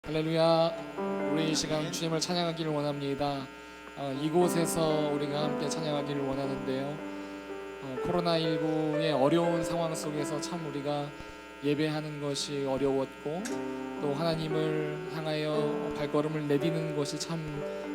할렐루야. 우리 이 시간 주님을 찬양하기를 원합니다. 이곳에서 우리가 함께 찬양하기를 원하는데요. 코로나19의 어려운 상황 속에서 참 우리가 예배하는 것이 어려웠고 또 하나님을 향하여 발걸음을 내디는 것이 참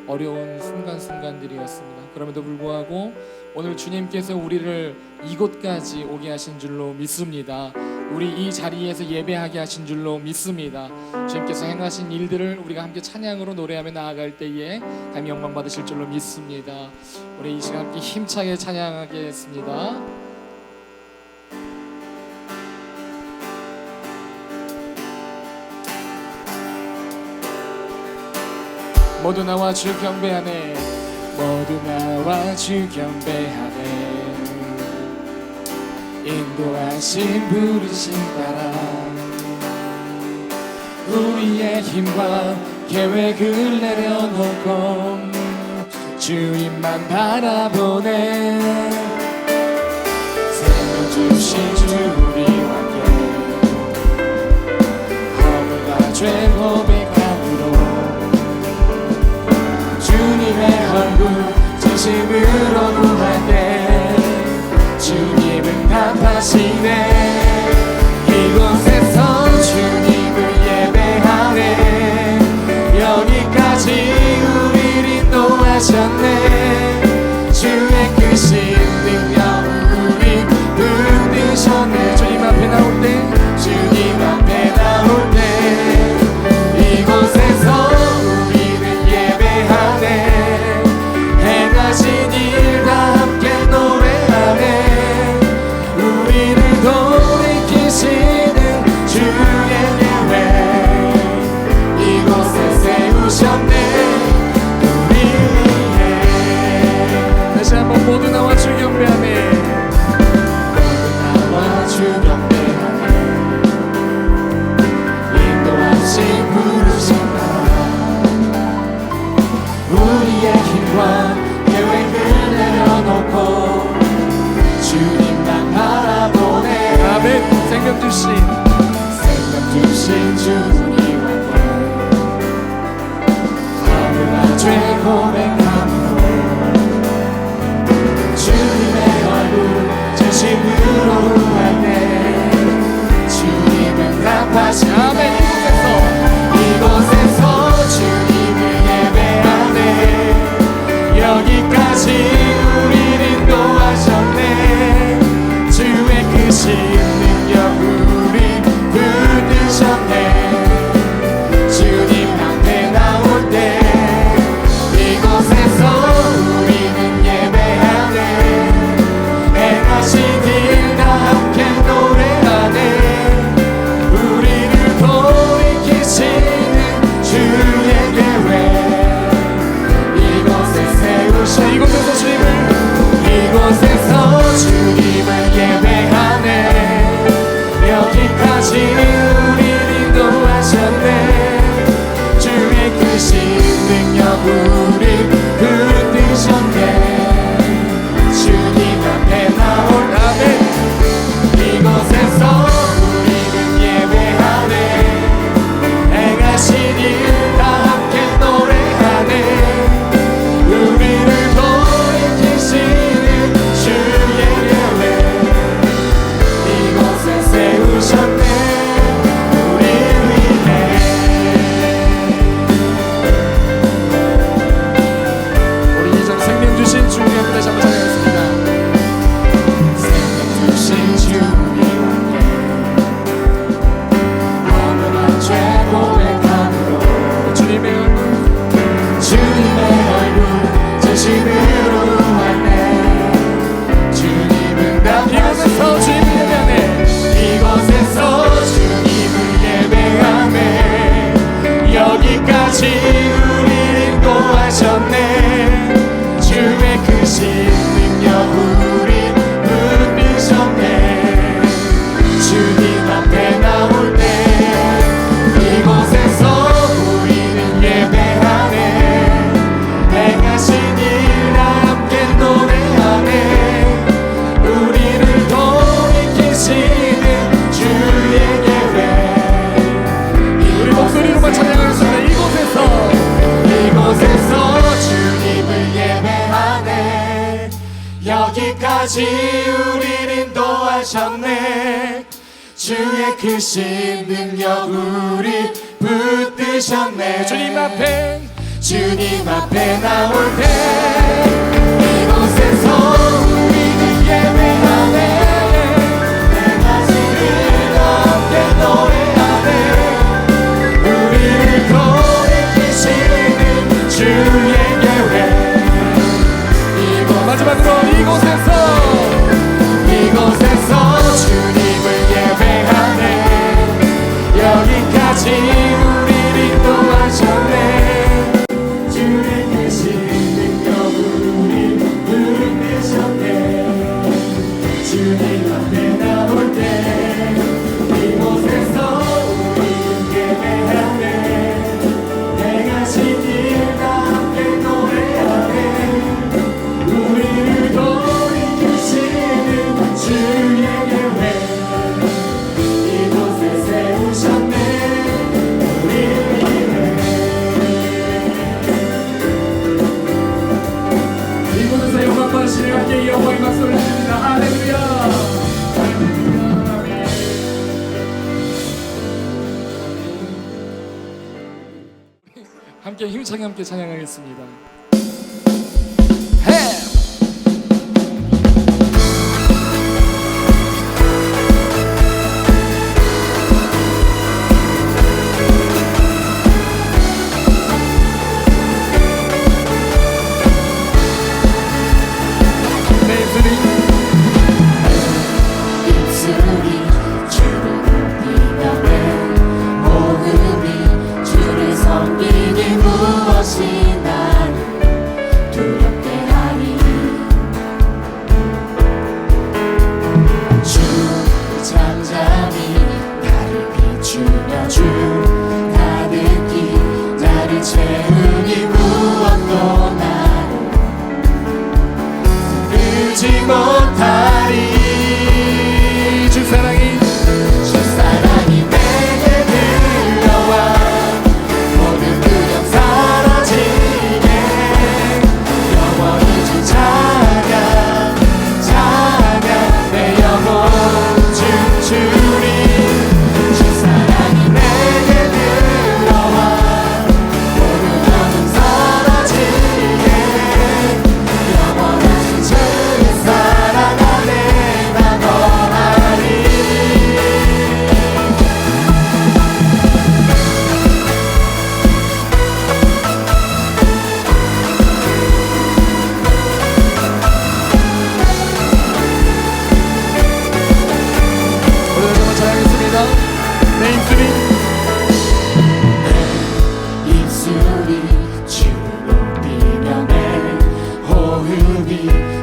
어려운 순간순간들이었습니다. 그럼에도 불구하고 오늘 주님께서 우리를 이곳까지 오게 하신 줄로 믿습니다. 우리 이 자리에서 예배하게 하신 줄로 믿습니다. 주님께서 행하신 일들을 우리가 함께 찬양으로 노래하며 나아갈 때에 하나님 영광 받으실 줄로 믿습니다. 우리 이 시간 함께 힘차게 찬양하겠습니다. 모두 나와 주 경배하네. 모두 나와 주 경배하네. 인도하신 부르심 따라 우리의 힘과 계획을 내려놓고 주님만 바라보네. 생명 주신 주 우리와 함께 허물과 죄 고백함으로 주님의 얼굴 진심으로 구할 때 주님은 답하시네. 이곳에서 주님을 예배하네. 여기까지 우리를 인도하셨네. 주의 크신 능력 우리 붙드셨네. 주님 앞에 나올 때 주님 앞에 나올 때 이곳에서 우리는 예배하네. 행하신 일 다 함께 노래하네. 돌이키시는 주의 계획 이곳에 세우셨네. 우리 위해 다시 한번 모두 나와 주 경배하네. 모두 나와 주 경배하네. 인도하신 부르심 따라 우리의 힘과 계획을 내려놓고 주님만 바라보네. 아멘. 생명 주신 주 우리와 함께 허물과 죄 고백함으로 주님의 얼굴 진심으로 구할 때 주님은 답하시네. 아멘. 이곳에서 주님을 예배하네. 여기까지 우리를 인도하셨네. 주의 크신 능력 우리 붙드셨네. 주님 앞에 나올 때 이곳에서 우리는 예배하네. 행하신 일 다 함께 노래하네. 우리를 돌이키시는 주의 계획 이곳에 세우셔. 이곳에서 주님을 예배하네. 여기까지 우리를 인도하셨네. 주의 크신 능력 우리 붙드셨네. 주님 앞에 나올 아멘. 이곳에서 우리는 예배하네. 행하신 일 다 함께 노래하네. 우리를 돌이키시는 주의 계획 이곳에 세우셨네. 우리 위해 우리 이전 생명 주신 주님 앞에 다시 한번 찬양하겠습니다. 생명 주신 주님 허물한 죄 고백함으로 주님의 얼굴 진심으로 구하네. 주님은 이곳에서 주님을 예배하네. 이곳에서 주님을 예배하네. 여기까지 우리를 인도하셨네. 주의 크신 여기까지 우리를 인도하셨네. 주의 크신 능력 우리 붙드셨네. 주님 앞에 나올 때 이곳에서 우리는 예배하네. 내가 즐겁게 노래하네. 우리를 돌이키시는 주의 계획. 마지막으로 이곳에서 주님을 예배하네. 여기까지 우리를 인도하셨네. 주의 크신 능력 우리 붙드셨네. 주님 앞에 나올 때 이곳에서 우리는 예배하네. 내가 신일과 함께 노래하네. 우리를 돌이키시는 주의 계획 이곳에 세우셨네. 우리를 위해 이곳에서 영광 받으시는 함께 영광의 박수를 드립니다. 할렐루야. 함께 힘차게 함께 찬양하겠습니다. 채우니 무엇도 나를 흐르지 못하리. 주 사랑이 내게 들려와 모든 두려움 사라지게 영원히 주 찬양 내 영혼 춤추리. 주 사랑이 내게 들려와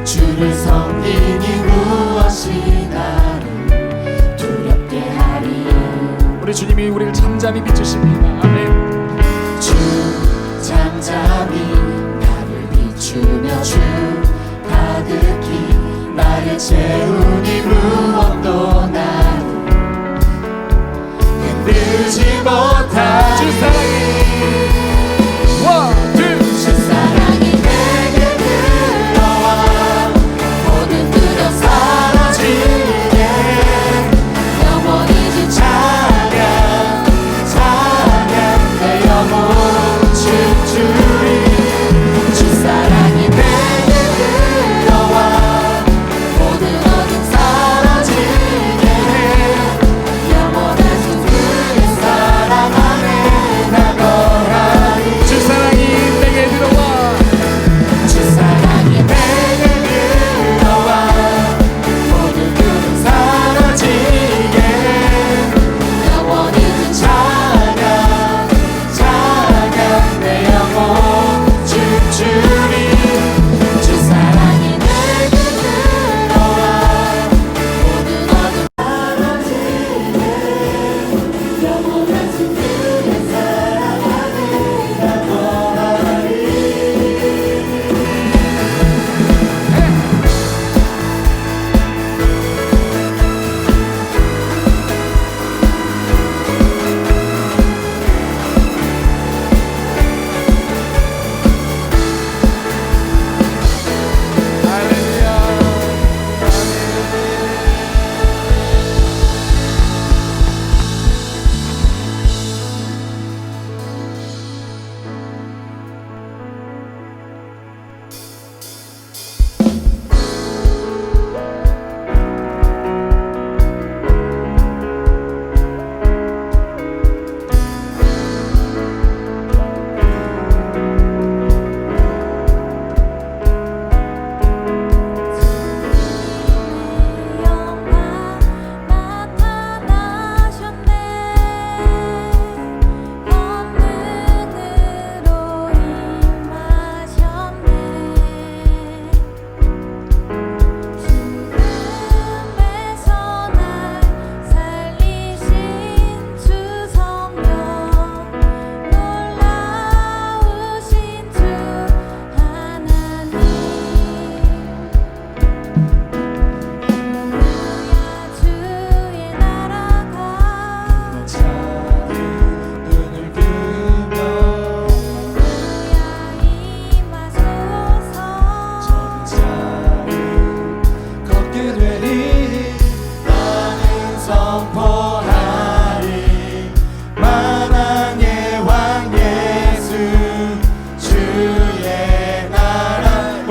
주를 섬기니 무엇이 나를 두렵게 하리. 우리 주님이 우리를 잠잠히 비추십니다. 아멘. 주 잠잠히 나를 비추며 주 가득히 나를 채우니 무엇도 나를 흔들지 못할 주 사랑이 주 사랑이 내게 들려와 모든 어둠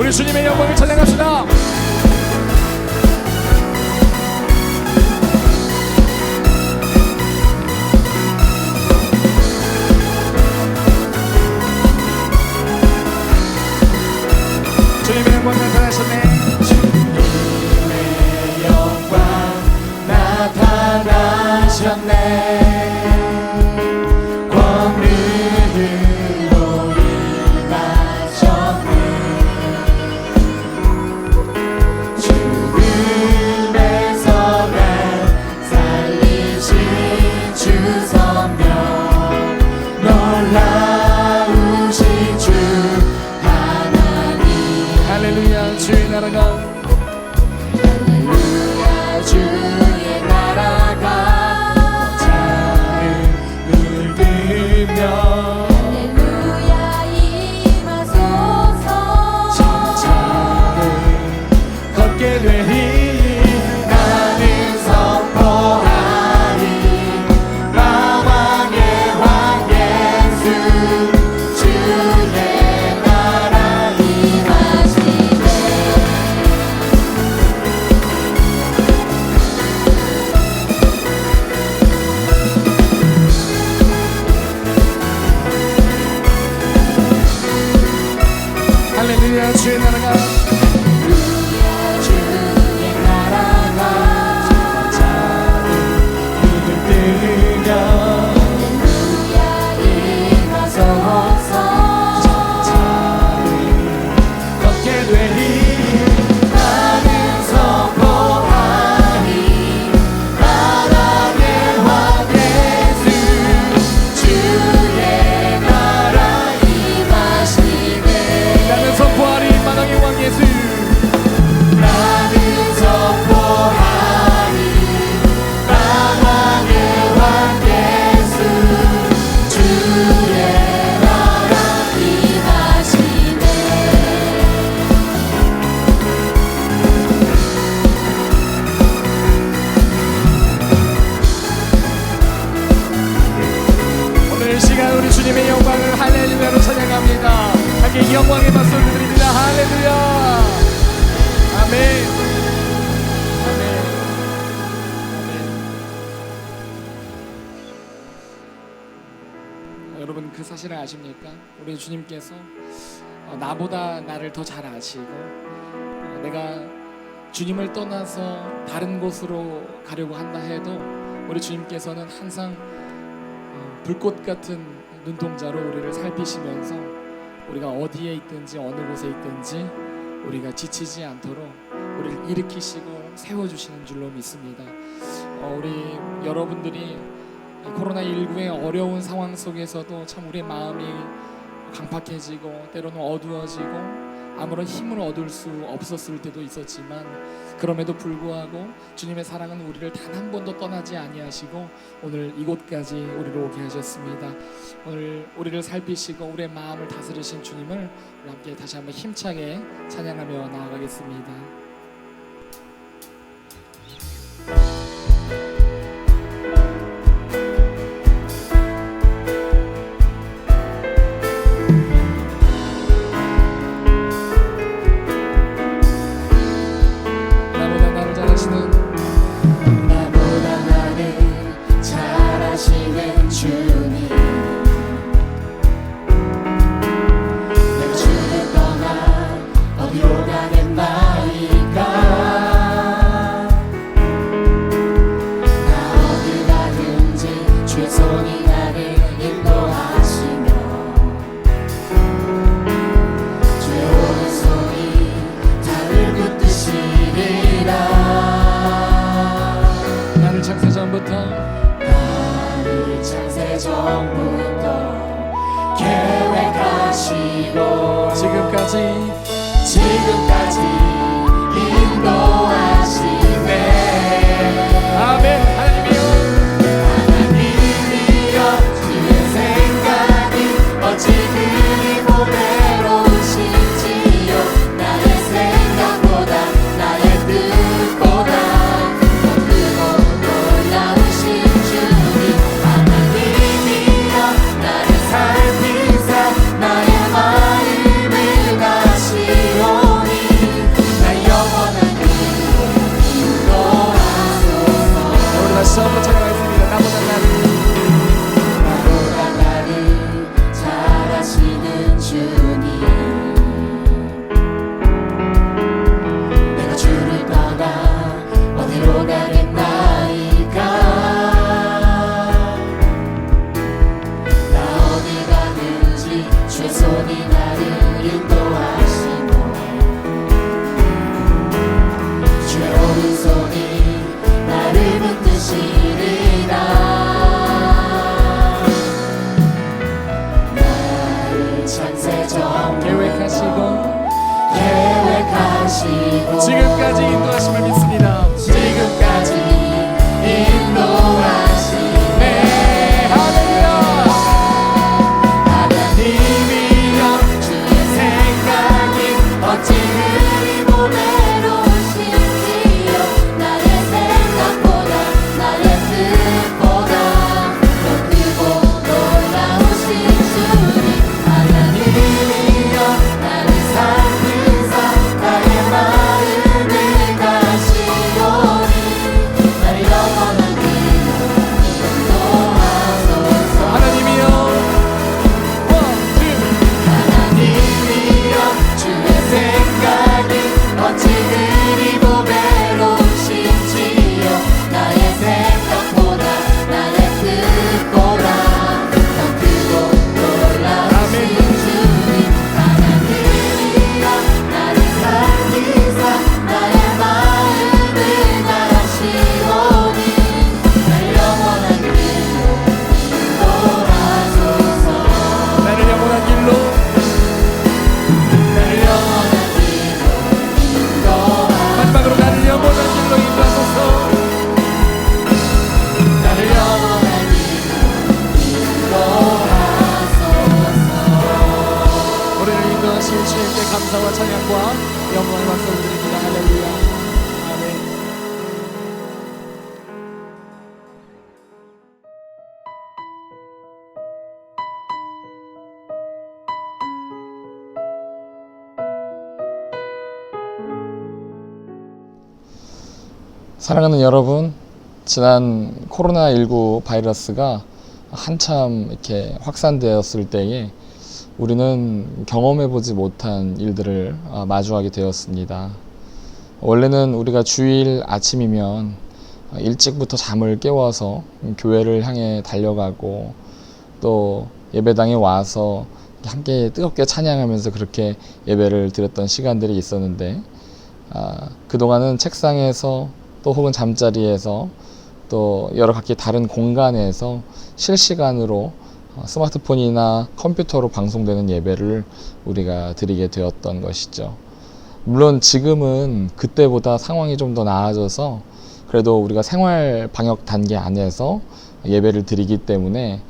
우리 주님의 영광을 찬양합시다. 주님의 영광 나타나셨네. 주님의 영광 나타나셨네. 권능으로 임하셨네. 죽음에서 날 살리신 주 성령, 놀라우신 주 할렐루야. 주의 나라가 할렐루야. 주의 나라가 땅을 물들며 할렐루야 임하소서. 천천히 걷게 되리. 나는 선포하리. 만왕의 왕 예수 주의 나라 임하시네. 할렐루야. 주의 나라가 할렐루야. 주의 나라가 천천히 물들며 할렐루야 임하소서. 걷게 되리. 나는 선포하리. 만왕의 왕 예수 주의 나라 임하시네. 나는 선포하리. 만왕의 왕 예수. 나는 선포하리. 만왕의 왕 예수 주의 나라 임하시네. 오늘 이 시간 우리 주님의 영광을 할렐루야로 찬양합니다. 함께 이 영광의 박수를 드립니다. 할렐루야. 아멘. 아멘. 아멘. 여러분 그 사실을 아십니까? 우리 주님께서 나보다 나를 더 잘 아시고 내가 주님을 떠나서 다른 곳으로 가려고 한다 해도 우리 주님께서는 항상 불꽃 같은 눈동자로 우리를 살피시면서 우리가 어디에 있든지 어느 곳에 있든지 우리가 지치지 않도록 우리를 일으키시고 세워주시는 줄로 믿습니다. 우리 여러분들이 코로나19의 어려운 상황 속에서도 참 우리의 마음이 강팍해지고 때로는 어두워지고 아무런 힘을 얻을 수 없었을 때도 있었지만 그럼에도 불구하고 주님의 사랑은 우리를 단 한 번도 떠나지 아니하시고 오늘 이곳까지 우리를 오게 하셨습니다. 오늘 우리를 살피시고 우리의 마음을 다스리신 주님을 우리 함께 다시 한번 힘차게 찬양하며 나아가겠습니다. 나보다 나를 잘 아시는 주님, 내가 주를 떠나 어디로 가겠나이까. 나 어디 가든지 주의 손이 나를 인도하시며 주의 오른손이 달을 붙드시리라. 나를 창세전부터 계획하시고 지금까지 인도하시네. 아멘. 하나님이여 하나님이여 주의 생각이 어찌 그리 보배로우신지요. 나의 생각보다 나의 뜻보다 더 크고 놀라우신 주님. 하나님이여 나를 살피사 나의 마음을 아시오니 지금까지 인도하심을 믿습니다. 지금까지 인도하시네. 할렐루야. 하나님이여 주의 생각이 어찌 그리 보배로우신지요 나의 생각보다 나의 뜻보다 더 크고 놀라우신 주님 하나님이여 나를 살피사 나의 마음을 가시오니 나의 영원한 길로 인도하소서. 하나님이여. 하나님이여 주의 생각이 어찌 그리 보배로우신지요 나의 생각보다 나의 뜻보다 더 크고 놀라우신 주님 하나님이여 나를 살피사 나의 마음을 가시오니 나의 영원한 길로 인도하소서. 나를 영원한 길로. 나를 영원한 길로 인도하소서. 마지막으로 나를 영원한 길로 인도하소서. 나를 영원한 길로 인도하소서. 우리를 인도하실 주님께 감사와 찬양과 영광을 박수드립니다. 할렐루야. 아멘. 사랑하는 여러분, 지난 코로나19 바이러스가 한참 이렇게 확산되었을 때에 우리는 경험해보지 못한 일들을 마주하게 되었습니다. 원래는 우리가 주일 아침이면 일찍부터 잠을 깨워서 교회를 향해 달려가고 또 예배당에 와서 함께 뜨겁게 찬양하면서 그렇게 예배를 드렸던 시간들이 있었는데 그동안은 책상에서 또 혹은 잠자리에서 또 여러 각기 다른 공간에서 실시간으로 스마트폰이나 컴퓨터로 방송되는 예배를 우리가 드리게 되었던 것이죠. 물론 지금은 그때보다 상황이 좀 더 나아져서 그래도 우리가 생활 방역 단계 안에서 예배를 드리기 때문에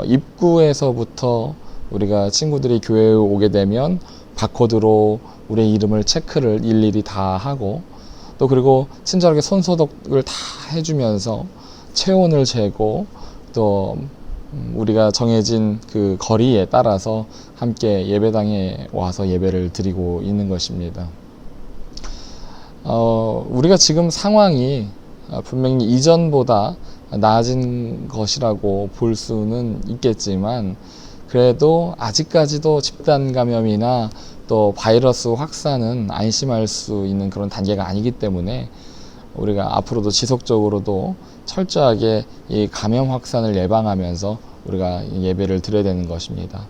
입구에서부터 우리가 친구들이 교회에 오게 되면 바코드로 우리의 이름을 체크를 일일이 다 하고 또 그리고 친절하게 손소독을 다 해주면서 체온을 재고 또 우리가 정해진 그 거리에 따라서 함께 예배당에 와서 예배를 드리고 있는 것입니다. 우리가 지금 상황이 분명히 이전보다 나아진 것이라고 볼 수는 있겠지만 그래도 아직까지도 집단 감염이나 또 바이러스 확산은 안심할 수 있는 그런 단계가 아니기 때문에 우리가 앞으로도 지속적으로도 철저하게 이 감염 확산을 예방하면서 우리가 예배를 드려야 되는 것입니다.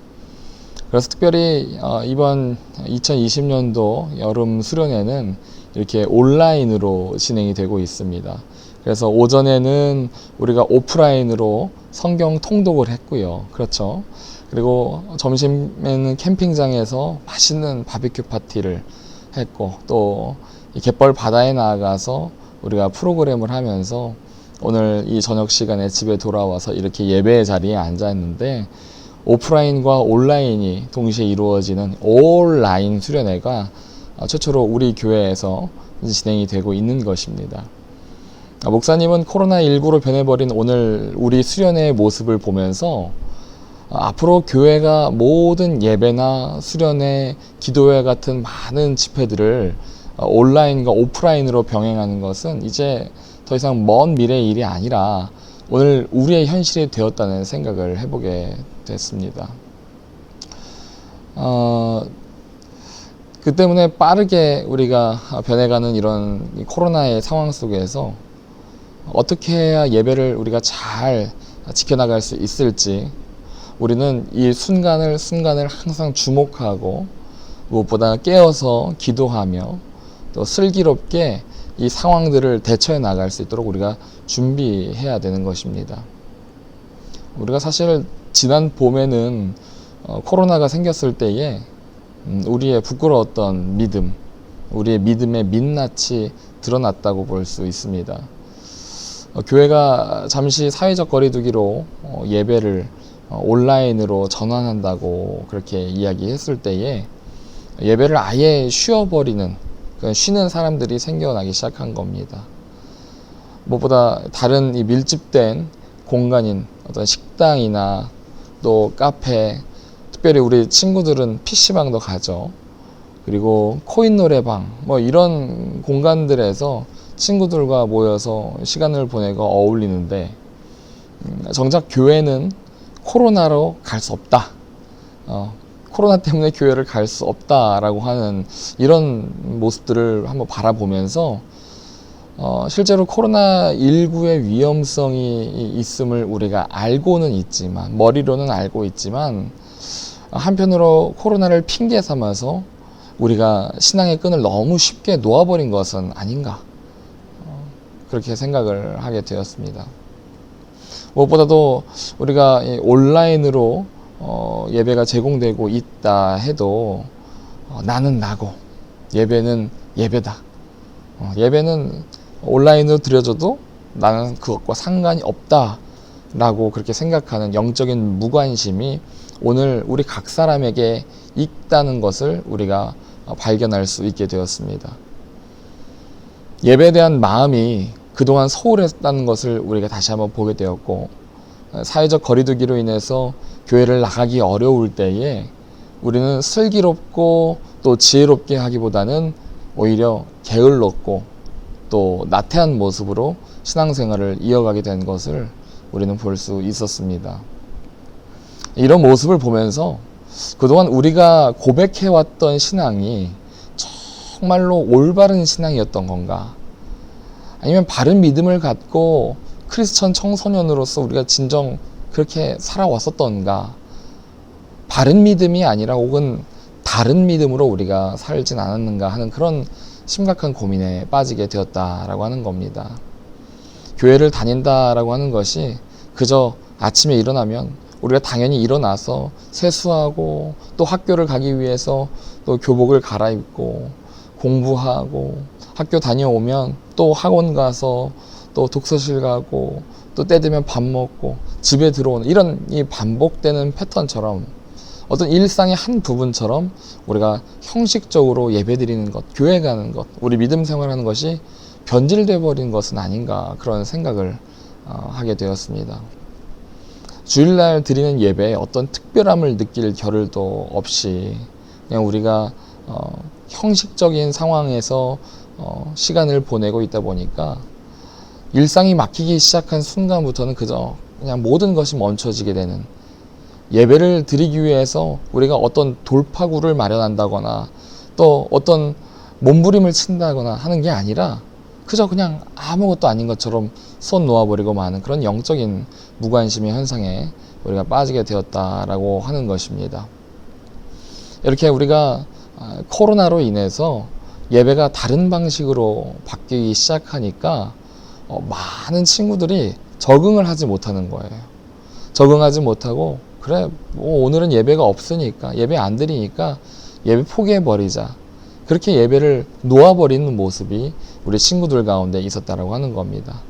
그래서 특별히 이번 2020년도 여름 수련회는 이렇게 온라인으로 진행이 되고 있습니다. 그래서 오전에는 우리가 오프라인으로 성경 통독을 했고요. 그렇죠. 그리고 점심에는 캠핑장에서 맛있는 바비큐 파티를 했고 또 이 갯벌 바다에 나가서 우리가 프로그램을 하면서 오늘 이 저녁 시간에 집에 돌아와서 이렇게 예배의 자리에 앉았는데 오프라인과 온라인이 동시에 이루어지는 온라인 수련회가 최초로 우리 교회에서 진행이 되고 있는 것입니다. 목사님은 코로나19로 변해버린 오늘 우리 수련회의 모습을 보면서 앞으로 교회가 모든 예배나 수련회, 기도회 같은 많은 집회들을 온라인과 오프라인으로 병행하는 것은 이제 더 이상 먼 미래의 일이 아니라 오늘 우리의 현실이 되었다는 생각을 해보게 됐습니다. 그 때문에 빠르게 우리가 변해가는 이런 코로나의 상황 속에서 어떻게 해야 예배를 우리가 잘 지켜나갈 수 있을지 우리는 이 순간을 항상 주목하고 무엇보다 깨어서 기도하며 또 슬기롭게 이 상황들을 대처해 나갈 수 있도록 우리가 준비해야 되는 것입니다. 우리가 사실 지난 봄에는 코로나가 생겼을 때에 우리의 부끄러웠던 믿음 우리의 믿음의 민낯이 드러났다고 볼 수 있습니다. 교회가 잠시 사회적 거리두기로 예배를 온라인으로 전환한다고 그렇게 이야기했을 때에 예배를 아예 쉬어버리는, 쉬는 사람들이 생겨나기 시작한 겁니다. 무엇보다 다른 이 밀집된 공간인 어떤 식당이나 또 카페, 특별히 우리 친구들은 PC방도 가죠. 그리고 코인 노래방, 뭐 이런 공간들에서 친구들과 모여서 시간을 보내고 어울리는데, 정작 교회는 코로나로 갈 수 없다. 코로나 때문에 교회를 갈 수 없다라고 하는 이런 모습들을 한번 바라보면서 실제로 코로나19의 위험성이 있음을 우리가 알고는 있지만, 머리로는 알고 있지만, 한편으로 코로나를 핑계 삼아서 우리가 신앙의 끈을 너무 쉽게 놓아버린 것은 아닌가, 그렇게 생각을 하게 되었습니다. 무엇보다도 우리가 온라인으로 예배가 제공되고 있다 해도 나는 나고 예배는 예배다. 예배는 온라인으로 드려져도 나는 그것과 상관이 없다라고 그렇게 생각하는 영적인 무관심이 오늘 우리 각 사람에게 있다는 것을 우리가 발견할 수 있게 되었습니다. 예배에 대한 마음이 그동안 소홀했다는 것을 우리가 다시 한번 보게 되었고, 사회적 거리두기로 인해서 교회를 나가기 어려울 때에 우리는 슬기롭고 또 지혜롭게 하기보다는 오히려 게을렀고 또 나태한 모습으로 신앙생활을 이어가게 된 것을 우리는 볼 수 있었습니다. 이런 모습을 보면서 그동안 우리가 고백해왔던 신앙이 정말로 올바른 신앙이었던 건가? 아니면 바른 믿음을 갖고 크리스천 청소년으로서 우리가 진정 그렇게 살아왔었던가? 바른 믿음이 아니라 혹은 다른 믿음으로 우리가 살진 않았는가 하는 그런 심각한 고민에 빠지게 되었다라고 하는 겁니다. 교회를 다닌다라고 하는 것이 그저 아침에 일어나면 우리가 당연히 일어나서 세수하고 또 학교를 가기 위해서 또 교복을 갈아입고 공부하고 학교 다녀오면 또 학원 가서 또 독서실 가고 또 때 되면 밥 먹고 집에 들어오는 이런 이 반복되는 패턴처럼 어떤 일상의 한 부분처럼 우리가 형식적으로 예배드리는 것, 교회 가는 것, 우리 믿음 생활하는 것이 변질돼 버린 것은 아닌가 그런 생각을 하게 되었습니다. 주일날 드리는 예배에 어떤 특별함을 느낄 겨를도 없이 그냥 우리가 형식적인 상황에서 시간을 보내고 있다 보니까 일상이 막히기 시작한 순간부터는 그저 그냥 모든 것이 멈춰지게 되는, 예배를 드리기 위해서 우리가 어떤 돌파구를 마련한다거나 또 어떤 몸부림을 친다거나 하는 게 아니라 그저 그냥 아무것도 아닌 것처럼 손 놓아버리고 마는 그런 영적인 무관심의 현상에 우리가 빠지게 되었다라고 하는 것입니다. 이렇게 우리가 코로나로 인해서 예배가 다른 방식으로 바뀌기 시작하니까 많은 친구들이 적응을 하지 못하는 거예요. 적응하지 못하고 그래 뭐 오늘은 예배가 없으니까 예배 안 드리니까 예배 포기해버리자, 그렇게 예배를 놓아버리는 모습이 우리 친구들 가운데 있었다라고 하는 겁니다.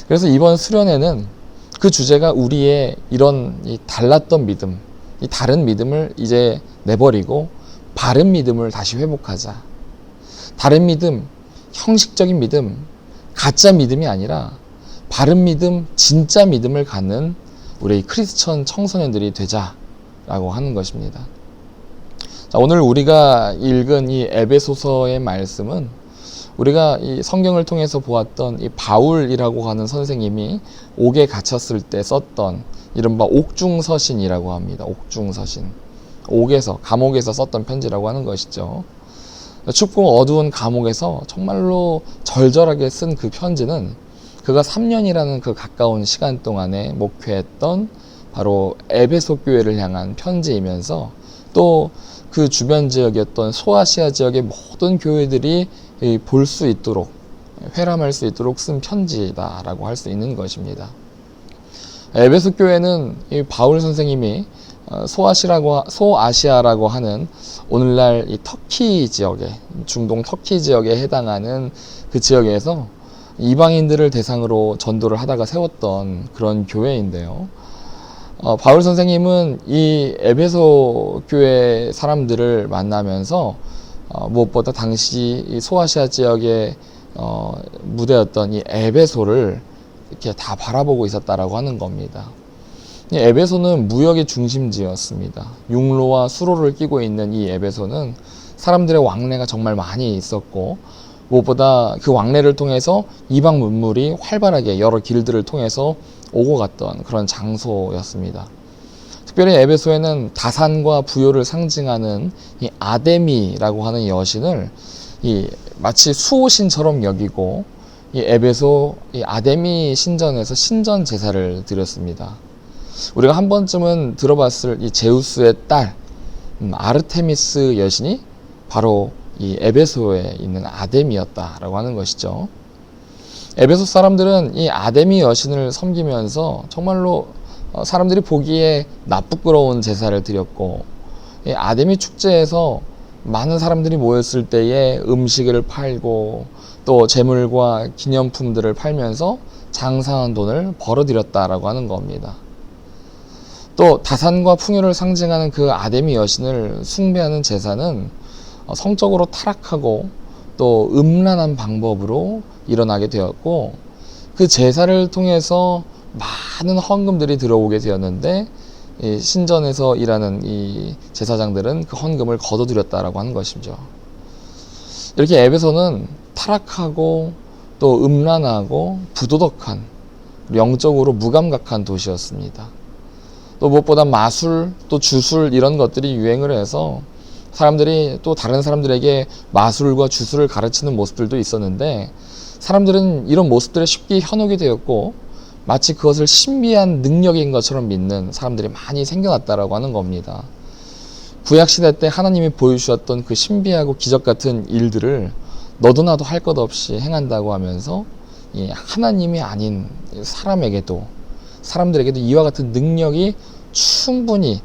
그래서 이번 수련회는 그 주제가 우리의 이런 이 달랐던 믿음, 이 다른 믿음을 이제 내버리고 바른 믿음을 다시 회복하자. 다른 믿음, 형식적인 믿음, 가짜 믿음이 아니라 바른 믿음, 진짜 믿음을 갖는 우리 크리스천 청소년들이 되자라고 하는 것입니다. 자, 오늘 우리가 읽은 이 에베소서의 말씀은 우리가 이 성경을 통해서 보았던 이 바울이라고 하는 선생님이 옥에 갇혔을 때 썼던 이른바 옥중서신이라고 합니다. 옥중서신. 옥에서, 감옥에서 썼던 편지라고 하는 것이죠. 춥고 어두운 감옥에서 정말로 절절하게 쓴 그 편지는 그가 3년이라는 그 가까운 시간 동안에 목회했던 바로 에베소 교회를 향한 편지이면서 또 그 주변 지역이었던 소아시아 지역의 모든 교회들이 볼 수 있도록, 회람할 수 있도록 쓴 편지다라고 할 수 있는 것입니다. 에베소 교회는 이 바울 선생님이 소아시아라고 하는 오늘날 이 터키 지역에, 중동 터키 지역에 해당하는 그 지역에서 이방인들을 대상으로 전도를 하다가 세웠던 그런 교회인데요. 바울 선생님은 이 에베소 교회 사람들을 만나면서 무엇보다 당시 이 소아시아 지역의 무대였던 이 에베소를 이렇게 다 바라보고 있었다라고 하는 겁니다. 이 에베소는 무역의 중심지였습니다. 육로와 수로를 끼고 있는 이 에베소는 사람들의 왕래가 정말 많이 있었고, 무엇보다 그 왕래를 통해서 이방 문물이 활발하게 여러 길들을 통해서 오고 갔던 그런 장소였습니다. 특별히 에베소에는 다산과 부요를 상징하는 이 아데미라고 하는 여신을 마치 수호신처럼 여기고, 이 에베소 이 아데미 신전에서 신전 제사를 드렸습니다. 우리가 한 번쯤은 들어봤을 이 제우스의 딸 아르테미스 여신이 바로 이 에베소에 있는 아데미였다라고 하는 것이죠. 에베소 사람들은 이 아데미 여신을 섬기면서 정말로 사람들이 보기에 나쁘끄러운 제사를 드렸고, 이 아데미 축제에서 많은 사람들이 모였을 때에 음식을 팔고 또 재물과 기념품들을 팔면서 장사한 돈을 벌어들였다라고 하는 겁니다. 또 다산과 풍요를 상징하는 그 아데미 여신을 숭배하는 제사는 성적으로 타락하고 또 음란한 방법으로 일어나게 되었고, 그 제사를 통해서 많은 헌금들이 들어오게 되었는데, 이 신전에서 일하는 이 제사장들은 그 헌금을 거둬들였다라고 하는 것이죠. 이렇게 에베소는 타락하고 또 음란하고 부도덕한, 영적으로 무감각한 도시였습니다. 또 무엇보다 마술, 또 주술 이런 것들이 유행을 해서 사람들이 또 다른 사람들에게 마술과 주술을 가르치는 모습들도 있었는데, 사람들은 이런 모습들에 쉽게 현혹이 되었고 마치 그것을 신비한 능력인 것처럼 믿는 사람들이 많이 생겨났다라고 하는 겁니다. 구약시대 때 하나님이 보여주셨던 그 신비하고 기적 같은 일들을 너도 나도 할 것 없이 행한다고 하면서 하나님이 아닌 사람들에게도 이와 같은 능력이 충분히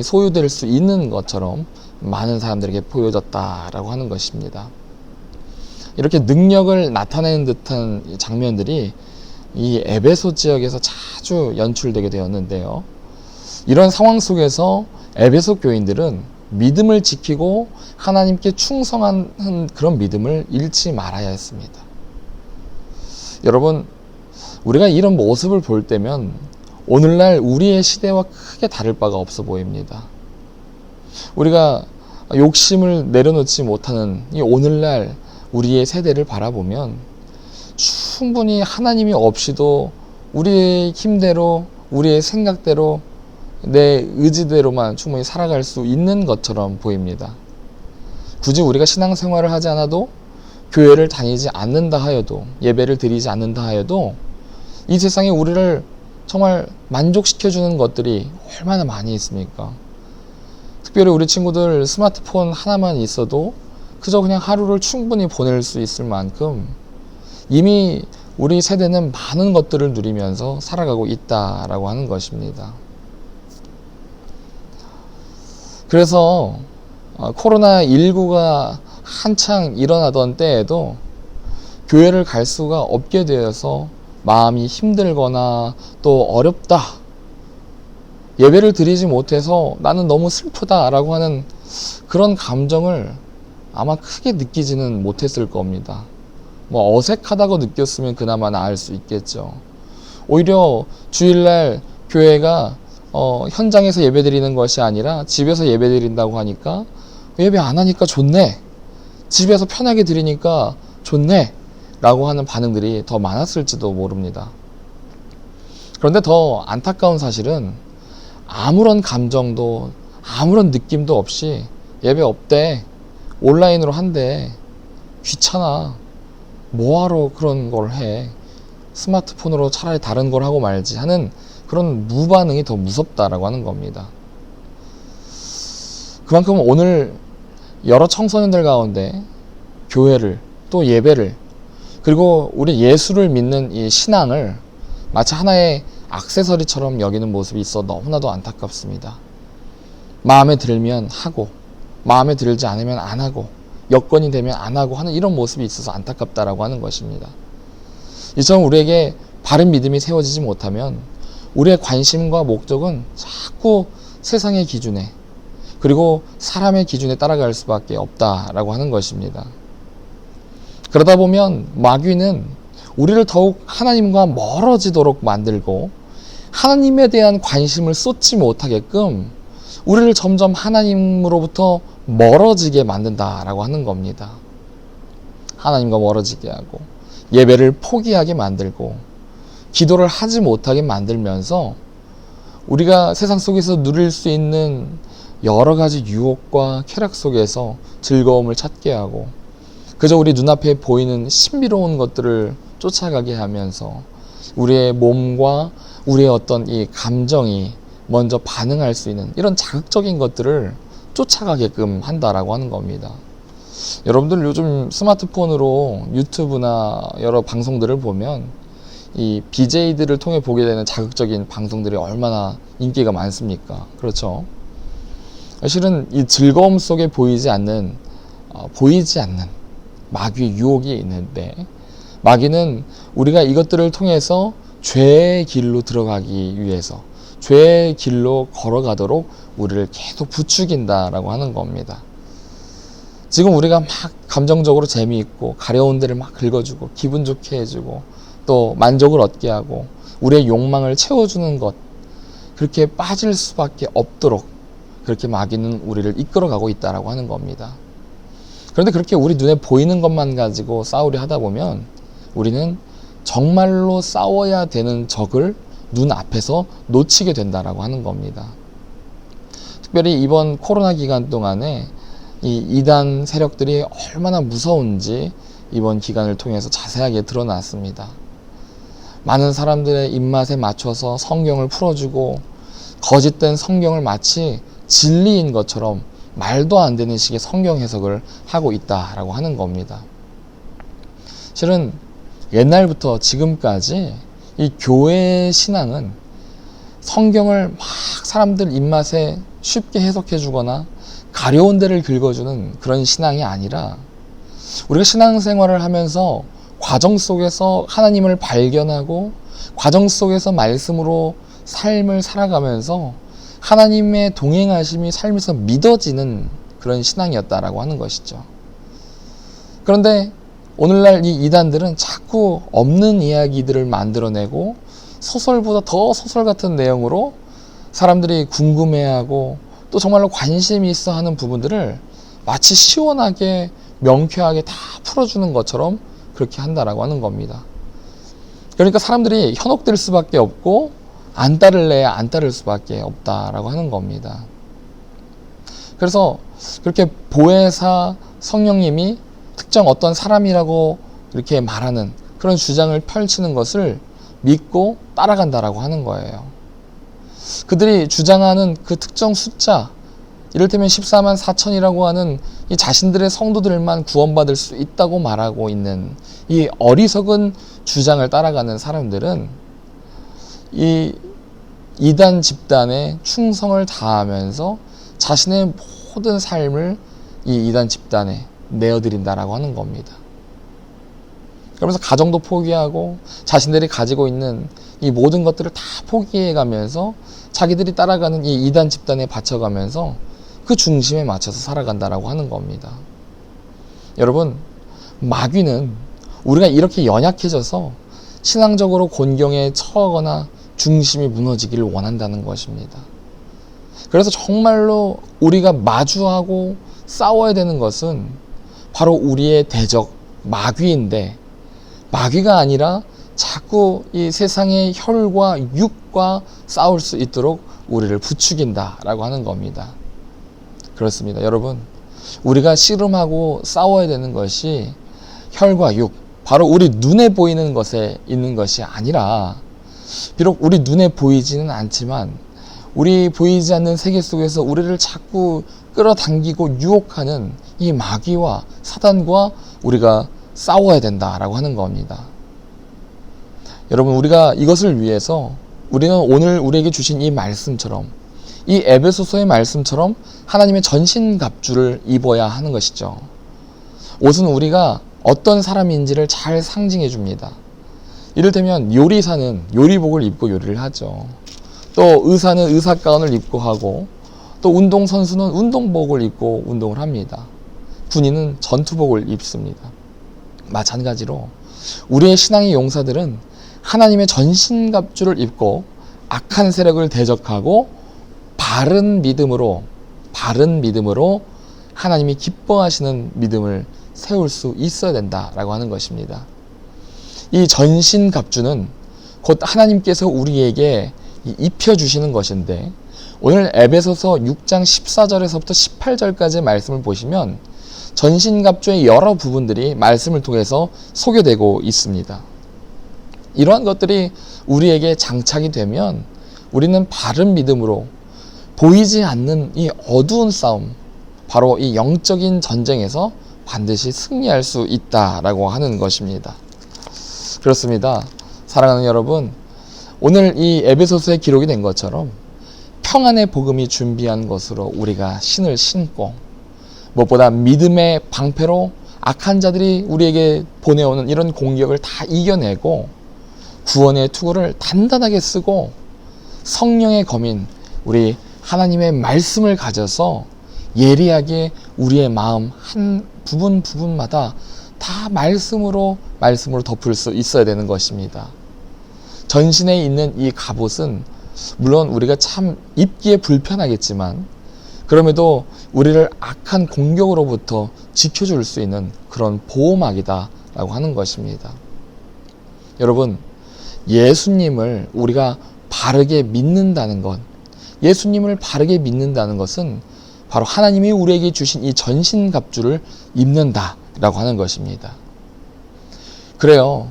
소유될 수 있는 것처럼 많은 사람들에게 보여졌다라고 하는 것입니다. 이렇게 능력을 나타내는 듯한 장면들이 이 에베소 지역에서 자주 연출되게 되었는데요. 이런 상황 속에서 에베소 교인들은 믿음을 지키고 하나님께 충성한 그런 믿음을 잃지 말아야 했습니다. 여러분, 우리가 이런 모습을 볼 때면 오늘날 우리의 시대와 크게 다를 바가 없어 보입니다. 우리가 욕심을 내려놓지 못하는 이 오늘날 우리의 세대를 바라보면 충분히 하나님이 없이도 우리의 힘대로, 우리의 생각대로, 내 의지대로만 충분히 살아갈 수 있는 것처럼 보입니다. 굳이 우리가 신앙생활을 하지 않아도, 교회를 다니지 않는다 하여도, 예배를 드리지 않는다 하여도 이 세상에 우리를 정말 만족시켜주는 것들이 얼마나 많이 있습니까? 특별히 우리 친구들 스마트폰 하나만 있어도 그저 그냥 하루를 충분히 보낼 수 있을 만큼 이미 우리 세대는 많은 것들을 누리면서 살아가고 있다라고 하는 것입니다. 그래서 코로나19가 한창 일어나던 때에도 교회를 갈 수가 없게 되어서 마음이 힘들거나 또 어렵다, 예배를 드리지 못해서 나는 너무 슬프다라고 하는 그런 감정을 아마 크게 느끼지는 못했을 겁니다. 뭐 어색하다고 느꼈으면 그나마 나을 수 있겠죠. 오히려 주일날 교회가 현장에서 예배 드리는 것이 아니라 집에서 예배 드린다고 하니까 예배 안 하니까 좋네, 집에서 편하게 드리니까 좋네 라고 하는 반응들이 더 많았을지도 모릅니다. 그런데 더 안타까운 사실은 아무런 감정도 아무런 느낌도 없이 예배 없대, 온라인으로 한대, 귀찮아, 뭐하러 그런 걸 해, 스마트폰으로 차라리 다른 걸 하고 말지 하는 그런 무반응이 더 무섭다라고 하는 겁니다. 그만큼 오늘 여러 청소년들 가운데 교회를, 또 예배를, 그리고 우리 예수를 믿는 이 신앙을 마치 하나의 액세서리처럼 여기는 모습이 있어 너무나도 안타깝습니다. 마음에 들면 하고 마음에 들지 않으면 안 하고 여건이 되면 안 하고 하는 이런 모습이 있어서 안타깝다라고 하는 것입니다. 이처럼 우리에게 바른 믿음이 세워지지 못하면 우리의 관심과 목적은 자꾸 세상의 기준에 그리고 사람의 기준에 따라갈 수밖에 없다라고 하는 것입니다. 그러다 보면 마귀는 우리를 더욱 하나님과 멀어지도록 만들고 하나님에 대한 관심을 쏟지 못하게끔 우리를 점점 하나님으로부터 멀어지게 만든다라고 하는 겁니다. 하나님과 멀어지게 하고 예배를 포기하게 만들고 기도를 하지 못하게 만들면서 우리가 세상 속에서 누릴 수 있는 여러 가지 유혹과 쾌락 속에서 즐거움을 찾게 하고 그저 우리 눈앞에 보이는 신비로운 것들을 쫓아가게 하면서 우리의 몸과 우리의 어떤 이 감정이 먼저 반응할 수 있는 이런 자극적인 것들을 쫓아가게끔 한다라고 하는 겁니다. 여러분들 요즘 스마트폰으로 유튜브나 여러 방송들을 보면 이 BJ들을 통해 보게 되는 자극적인 방송들이 얼마나 인기가 많습니까? 그렇죠? 사실은 이 즐거움 속에 보이지 않는 마귀의 유혹이 있는데 마귀는 우리가 이것들을 통해서 죄의 길로 들어가기 위해서 죄의 길로 걸어가도록 우리를 계속 부추긴다라고 하는 겁니다. 지금 우리가 막 감정적으로 재미있고 가려운 데를 막 긁어주고 기분 좋게 해주고 또 만족을 얻게 하고 우리의 욕망을 채워주는 것 그렇게 빠질 수밖에 없도록 그렇게 마귀는 우리를 이끌어가고 있다라고 하는 겁니다. 그런데 그렇게 우리 눈에 보이는 것만 가지고 싸우려 하다 보면 우리는 정말로 싸워야 되는 적을 눈앞에서 놓치게 된다라고 하는 겁니다. 특별히 이번 코로나 기간 동안에 이 이단 세력들이 얼마나 무서운지 이번 기간을 통해서 자세하게 드러났습니다. 많은 사람들의 입맛에 맞춰서 성경을 풀어주고 거짓된 성경을 마치 진리인 것처럼 말도 안 되는 식의 성경 해석을 하고 있다라고 하는 겁니다. 실은 옛날부터 지금까지 이 교회의 신앙은 성경을 막 사람들 입맛에 쉽게 해석해 주거나 가려운 데를 긁어주는 그런 신앙이 아니라 우리가 신앙생활을 하면서 과정 속에서 하나님을 발견하고 과정 속에서 말씀으로 삶을 살아가면서 하나님의 동행하심이 삶에서 믿어지는 그런 신앙이었다라고 하는 것이죠. 그런데 오늘날 이 이단들은 자꾸 없는 이야기들을 만들어내고 소설보다 더 소설 같은 내용으로 사람들이 궁금해하고 또 정말로 관심이 있어 하는 부분들을 마치 시원하게 명쾌하게 다 풀어주는 것처럼 그렇게 한다라고 하는 겁니다. 그러니까 사람들이 현혹될 수밖에 없고 안 따를래야 안 따를 수밖에 없다라고 하는 겁니다. 그래서 그렇게 보혜사 성령님이 특정 어떤 사람이라고 이렇게 말하는 그런 주장을 펼치는 것을 믿고 따라간다라고 하는 거예요. 그들이 주장하는 그 특정 숫자, 이를테면 14만 4천이라고 하는 이 자신들의 성도들만 구원받을 수 있다고 말하고 있는 이 어리석은 주장을 따라가는 사람들은 이 이단 집단에 충성을 다하면서 자신의 모든 삶을 이 이단 집단에 내어드린다라고 하는 겁니다. 그러면서 가정도 포기하고 자신들이 가지고 있는 이 모든 것들을 다 포기해가면서 자기들이 따라가는 이 이단 집단에 바쳐가면서 그 중심에 맞춰서 살아간다라고 하는 겁니다. 여러분, 마귀는 우리가 이렇게 연약해져서 신앙적으로 곤경에 처하거나 중심이 무너지기를 원한다는 것입니다. 그래서 정말로 우리가 마주하고 싸워야 되는 것은 바로 우리의 대적 마귀인데 마귀가 아니라 자꾸 이 세상의 혈과 육과 싸울 수 있도록 우리를 부추긴다라고 하는 겁니다. 그렇습니다. 여러분, 우리가 씨름하고 싸워야 되는 것이 혈과 육, 바로 우리 눈에 보이는 것에 있는 것이 아니라 비록 우리 눈에 보이지는 않지만 우리 보이지 않는 세계 속에서 우리를 자꾸 끌어당기고 유혹하는 이 마귀와 사단과 우리가 싸워야 된다라고 하는 겁니다. 여러분, 우리가 이것을 위해서 우리는 오늘 우리에게 주신 이 말씀처럼 이 에베소서의 말씀처럼 하나님의 전신갑주를 입어야 하는 것이죠. 옷은 우리가 어떤 사람인지를 잘 상징해 줍니다. 이를테면 요리사는 요리복을 입고 요리를 하죠. 또 의사는 의사가운을 입고 하고, 또 운동선수는 운동복을 입고 운동을 합니다. 군인은 전투복을 입습니다. 마찬가지로 우리의 신앙의 용사들은 하나님의 전신갑주를 입고 악한 세력을 대적하고 바른 믿음으로 하나님이 기뻐하시는 믿음을 세울 수 있어야 된다라고 하는 것입니다. 이 전신갑주는 곧 하나님께서 우리에게 입혀주시는 것인데, 오늘 에베소서 6장 14절에서부터 18절까지의 말씀을 보시면 전신갑주의 여러 부분들이 말씀을 통해서 소개되고 있습니다. 이러한 것들이 우리에게 장착이 되면 우리는 바른 믿음으로 보이지 않는 이 어두운 싸움, 바로 이 영적인 전쟁에서 반드시 승리할 수 있다라고 하는 것입니다. 그렇습니다. 사랑하는 여러분, 오늘 이 에베소서에 기록이 된 것처럼 평안의 복음이 준비한 것으로 우리가 신을 신고, 무엇보다 믿음의 방패로 악한 자들이 우리에게 보내오는 이런 공격을 다 이겨내고 구원의 투구를 단단하게 쓰고 성령의 검인 우리 하나님의 말씀을 가져서 예리하게 우리의 마음 한 부분마다 다 말씀으로 덮을 수 있어야 되는 것입니다. 전신에 있는 이 갑옷은 물론 우리가 참 입기에 불편하겠지만 그럼에도 우리를 악한 공격으로부터 지켜줄 수 있는 그런 보호막이다라고 하는 것입니다. 여러분, 예수님을 우리가 바르게 믿는다는 것, 예수님을 바르게 믿는다는 것은 바로 하나님이 우리에게 주신 이 전신갑주를 입는다라고 하는 것입니다. 그래요.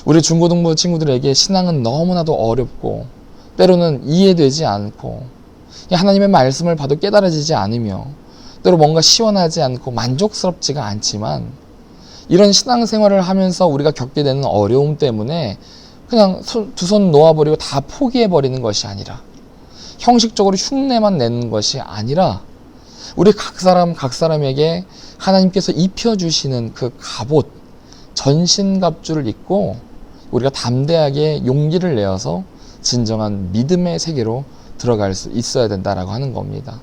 우리 중고등부 친구들에게 신앙은 너무나도 어렵고 때로는 이해되지 않고 하나님의 말씀을 봐도 깨달아지지 않으며 때로 뭔가 시원하지 않고 만족스럽지가 않지만, 이런 신앙생활을 하면서 우리가 겪게 되는 어려움 때문에 그냥 두 손 놓아버리고 다 포기해버리는 것이 아니라, 형식적으로 흉내만 내는 것이 아니라 우리 각 사람에게 하나님께서 입혀주시는 그 갑옷, 전신갑주를 입고 우리가 담대하게 용기를 내어서 진정한 믿음의 세계로 들어갈 수 있어야 된다라고 하는 겁니다.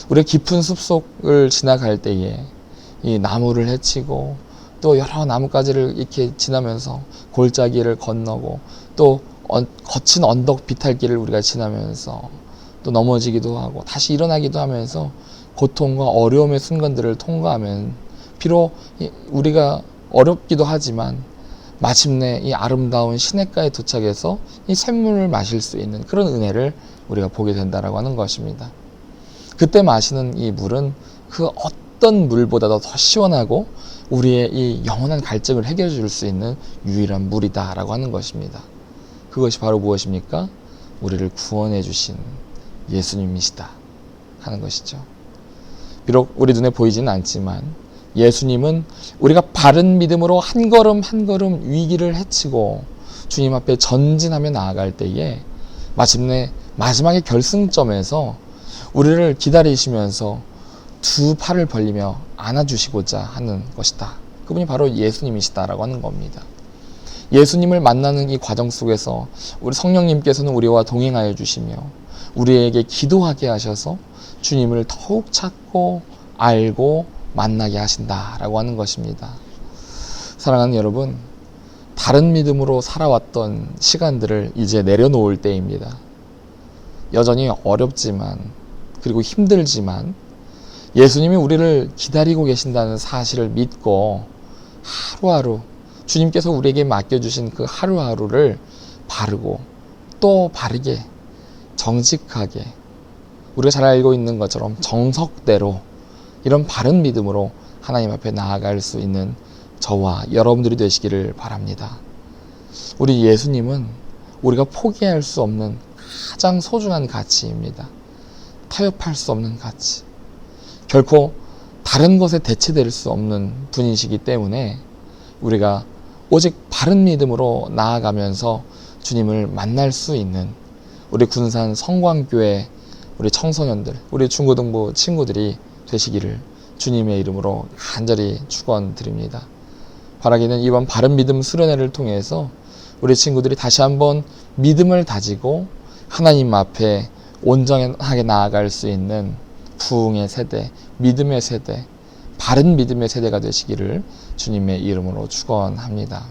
우리가 깊은 숲속을 지나갈 때에 이 나무를 헤치고 또 여러 나뭇가지를 이렇게 지나면서 골짜기를 건너고 또 거친 언덕 비탈길을 우리가 지나면서 또 넘어지기도 하고 다시 일어나기도 하면서 고통과 어려움의 순간들을 통과하면 비록 우리가 어렵기도 하지만 마침내 이 아름다운 시냇가에 도착해서 이 샘물을 마실 수 있는 그런 은혜를 우리가 보게 된다라고 하는 것입니다. 그때 마시는 이 물은 그 어떤 물보다도 더 시원하고 우리의 이 영원한 갈증을 해결해 줄 수 있는 유일한 물이다라고 하는 것입니다. 그것이 바로 무엇입니까? 우리를 구원해 주신 예수님이시다 하는 것이죠. 비록 우리 눈에 보이지는 않지만 예수님은 우리가 바른 믿음으로 한 걸음 한 걸음 위기를 헤치고 주님 앞에 전진하며 나아갈 때에 마침내 마지막의 결승점에서 우리를 기다리시면서 두 팔을 벌리며 안아주시고자 하는 것이다. 그분이 바로 예수님이시다라고 하는 겁니다. 예수님을 만나는 이 과정 속에서 우리 성령님께서는 우리와 동행하여 주시며 우리에게 기도하게 하셔서 주님을 더욱 찾고 알고 만나게 하신다라고 하는 것입니다. 사랑하는 여러분, 다른 믿음으로 살아왔던 시간들을 이제 내려놓을 때입니다. 여전히 어렵지만 그리고 힘들지만 예수님이 우리를 기다리고 계신다는 사실을 믿고 하루하루 주님께서 우리에게 맡겨주신 그 하루하루를 바르고 또 바르게 정직하게 우리가 잘 알고 있는 것처럼 정석대로 이런 바른 믿음으로 하나님 앞에 나아갈 수 있는 저와 여러분들이 되시기를 바랍니다. 우리 예수님은 우리가 포기할 수 없는 가장 소중한 가치입니다. 타협할 수 없는 가치. 결코 다른 것에 대체될 수 없는 분이시기 때문에 우리가 오직 바른 믿음으로 나아가면서 주님을 만날 수 있는 우리 군산 성광교회 우리 청소년들, 우리 중고등부 친구들이 되시기를 주님의 이름으로 간절히 축원드립니다. 바라기는 이번 바른 믿음 수련회를 통해서 우리 친구들이 다시 한번 믿음을 다지고 하나님 앞에 온전하게 나아갈 수 있는 부흥의 세대, 믿음의 세대, 바른 믿음의 세대가 되시기를 주님의 이름으로 축원합니다.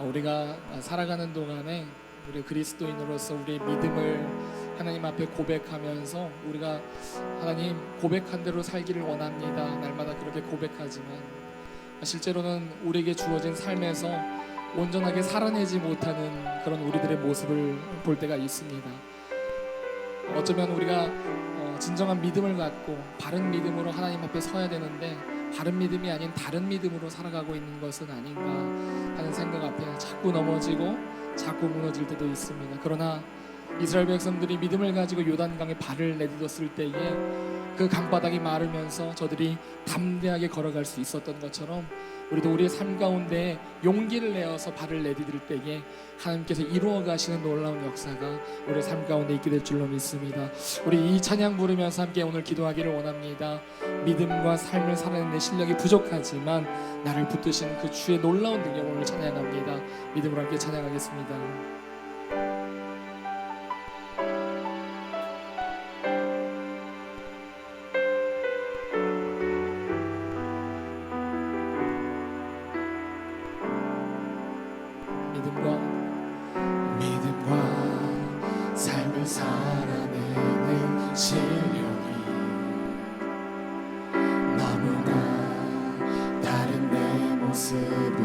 우리가 살아가는 동안에 우리 그리스도인으로서 우리의 믿음을 하나님 앞에 고백하면서 우리가 하나님 고백한 대로 살기를 원합니다. 날마다 그렇게 고백하지만 실제로는 우리에게 주어진 삶에서 온전하게 살아내지 못하는 그런 우리들의 모습을 볼 때가 있습니다. 어쩌면 우리가 진정한 믿음을 갖고 바른 믿음으로 하나님 앞에 서야 되는데 바른 믿음이 아닌 다른 믿음으로 살아가고 있는 것은 아닌가 하는 생각 앞에 자꾸 넘어지고 자꾸 무너질 때도 있습니다. 그러나 이스라엘 백성들이 믿음을 가지고 요단강에 발을 내딛었을 때에 그 강바닥이 마르면서 저들이 담대하게 걸어갈 수 있었던 것처럼 우리도 우리의 삶 가운데 용기를 내어서 발을 내디딜 때에 하나님께서 이루어 가시는 놀라운 역사가 우리의 삶 가운데 있게 될 줄로 믿습니다. 우리 이 찬양 부르면서 함께 오늘 기도하기를 원합니다. 믿음과 삶을 살아내는 데 실력이 부족하지만 나를 붙드시는 그 주의 놀라운 능력을 오늘 찬양합니다. 믿음으로 함께 찬양하겠습니다. 믿음과 삶을 살아내는 실력이 너무나 다른 내 모습을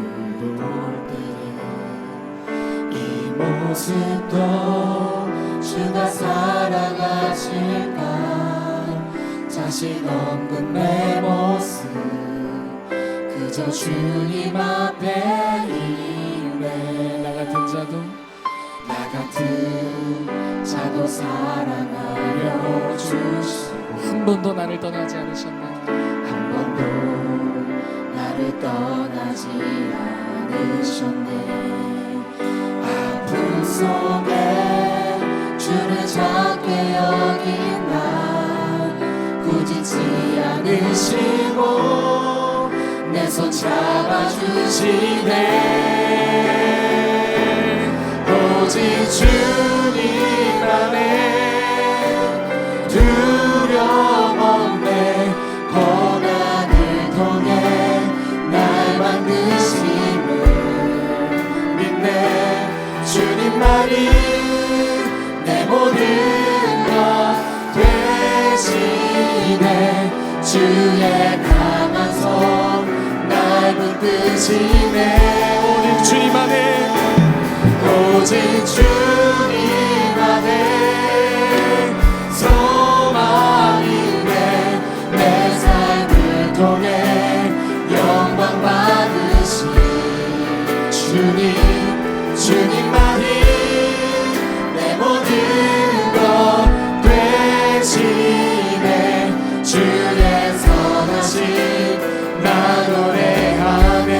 볼 때 이 모습도 주가 사랑하실까 자식 없는 내 모습 그저 주님 앞에 나 같은 자도 사랑하여 주시고 한 번도 나를 떠나지 않으셨나요? 한 번도 나를 떠나지 않으셨네. 아픔 속에 주를 찾게 여긴 나 꾸짖지 않으시고 내 손 잡아주시네. 오직 주님 안에 두려움 없네. 고난을 통해 날 만드심을 믿네. 주님만이 내 모든 것 되시네. 주의 강한 손 날 붙드시네. 오직 주님 안에 오직 주님 안에 소망이네. 내 삶을 통해 영광 받으신 주님만이 내 모든 것 되시네. 주의 선하심 나 노래하네.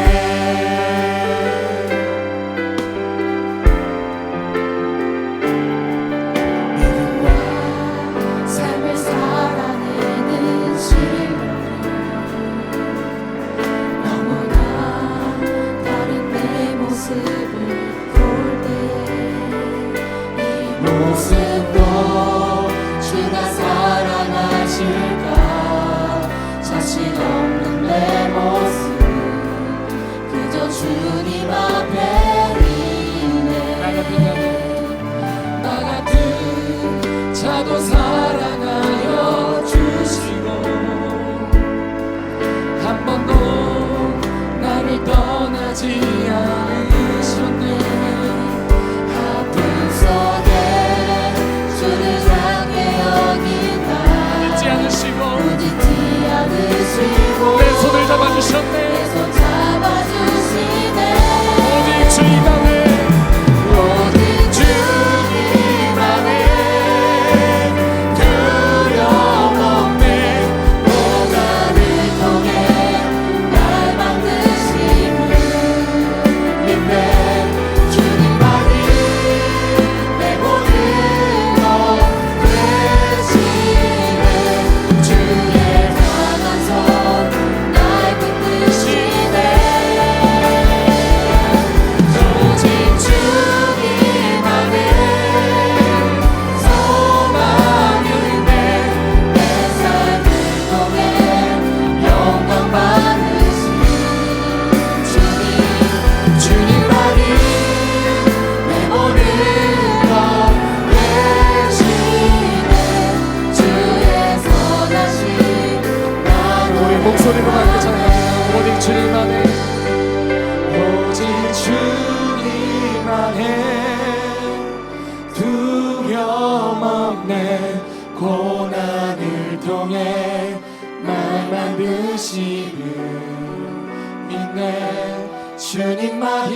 목소리로 함께 찬양합니다. 오직 주님 안에, 오직 주님 안에 두려움 없네. 고난을 통해 날 만드시는 믿네. 주님만이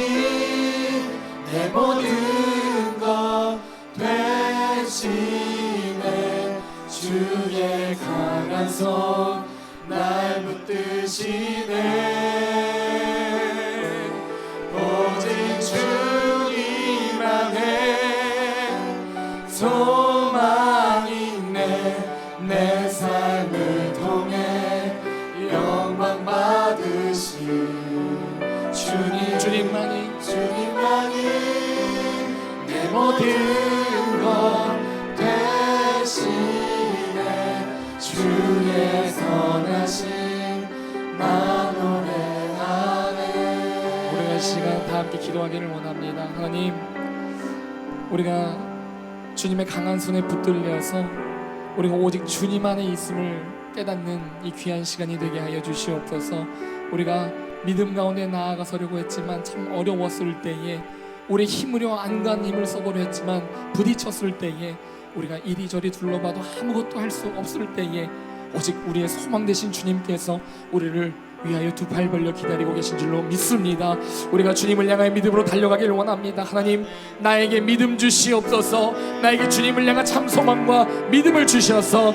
내 모든 것 되시네. 주의 강한 손 날 붙드시네. 오직 주님 안에 소망이 있네. 내 삶을 통해 영광 받으신 주님만이 내 모든 것 되시네. 주의 선하심 나 노래하네. 우리가 이 시간 다 함께 기도하기를 원합니다. 하나님, 우리가 주님의 강한 손에 붙들려서 우리가 오직 주님 안에 있음을 깨닫는 이 귀한 시간이 되게 하여 주시옵소서. 우리가 믿음 가운데 나아가서려고 했지만 참 어려웠을 때에, 우리 힘으로 안간 힘을 써보려 했지만 부딪혔을 때에, 우리가 이리저리 둘러봐도 아무것도 할 수 없을 때에 오직 우리의 소망 되신 주님께서 우리를 위하여 두 팔 벌려 기다리고 계신 줄로 믿습니다. 우리가 주님을 향하여 믿음으로 달려가기를 원합니다. 하나님, 나에게 믿음 주시옵소서. 나에게 주님을 향한 참 소망과 믿음을 주셔서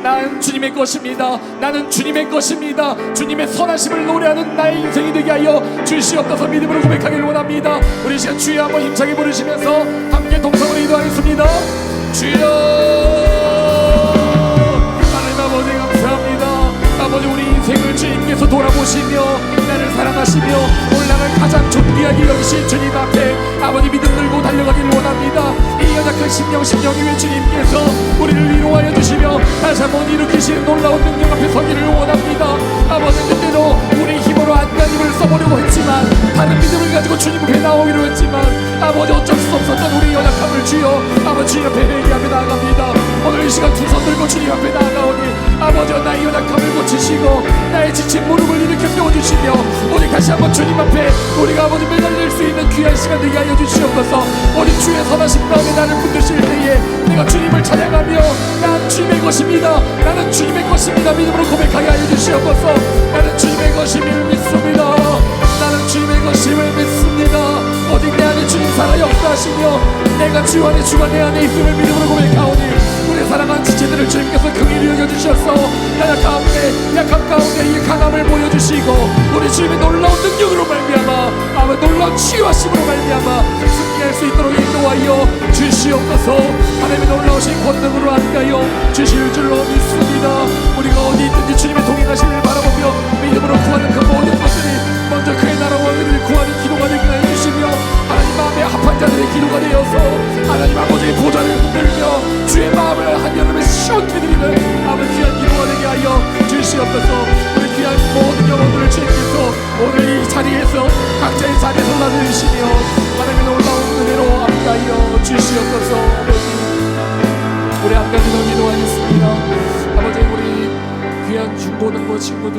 나는 주님의 것입니다. 나는 주님의 것입니다. 주님의 선하심을 노래하는 나의 인생이 되게 하여 주시옵소서. 믿음으로 고백하기를 원합니다. 우리 시간 주여 한번 힘차게 부르시면서 함께 동성으로 기도하겠습니다. 주여, 하나님 아버지 감사합니다. 아버지, 우리 인생을 주님께서 돌아보시며 나를 사랑하시며 올라갈 가장 존귀하게 여기신 주님 앞에 아버지 믿음 들고 달려가기를 원합니다. 이 연약한 심령 위에 주님께서 우리를 위로하여 주시며 다시 한번 일으키시는 놀라운 능력 앞에 서기를 원합니다. 아버지, 그때로 우리 힘으로 안간 힘을 써보려고 했지만, 다른 믿음을 가지고 주님 앞에 나오기로 했지만, 아버지 어쩔 수 없었던 우리 연약함을 주여 아버지 주님 앞에 회개하며 나아갑니다. 오늘 이 시간 두 손 들고 주님 앞에 나아가오니 아버지, 나의 연약함을 고치시고 나의 지친 무릎을 일으켜 세워주시며 오직 다시 한번 주님 앞에 우리가 아버지 매달릴 수 있는 귀한 시간 되게 하여 주시옵소서. 오직 주의 선하신 마음에 나를 붙드실 때에 내가 주님을 찬양하며 난 주님의 것입니다, 나는 주님의 것입니다 믿음으로 고백하게 하여 주시옵소서. 나는 주님의 것임을 믿습니다. 나는 주님의 것임을 믿습니다. 오직 내 안에 주님 살아 역사하시며 내가 주 안에 주가 내 안에 있음을 믿음으로 고백하오니 우리 사랑하는 지체들을 주님께서 긍휼히 여겨주셔서 약함 가운데 이 강함을 보여주시고 우리 주님의 놀라운 능력으로 말미암아 아마 놀라운 치유하심으로 말미암아 승리할 수 있도록 인도하여 주시옵소서. 하나님의 놀라우신 권능으로 함께하여 주실 줄로 믿습니다. 우리가 어디 있든지 주님의 동행하시기를 바라보며 믿음으로 구하는 그 모든 것들이 먼저 그의 나라와 의를 구하는 기도가 되게 해주시며 하나님 마음에 합한 자들의 기도가 되어서 하나님 아버지의 보좌를 흔들며 주의 마음을 한여름에 시원케 드리는 아버지 귀한 기도가 되게 하여 주시옵소서. 우리 귀한 모든 영혼들을 주님께서 오늘 이 자리에서 각자의 자리에서 나누시며 하나님의 놀라운 은혜로 함께하여 주시옵소서. 우리 한 가지 더 기도하겠습니다. 아버지, 우리 귀한 중고등부 친구들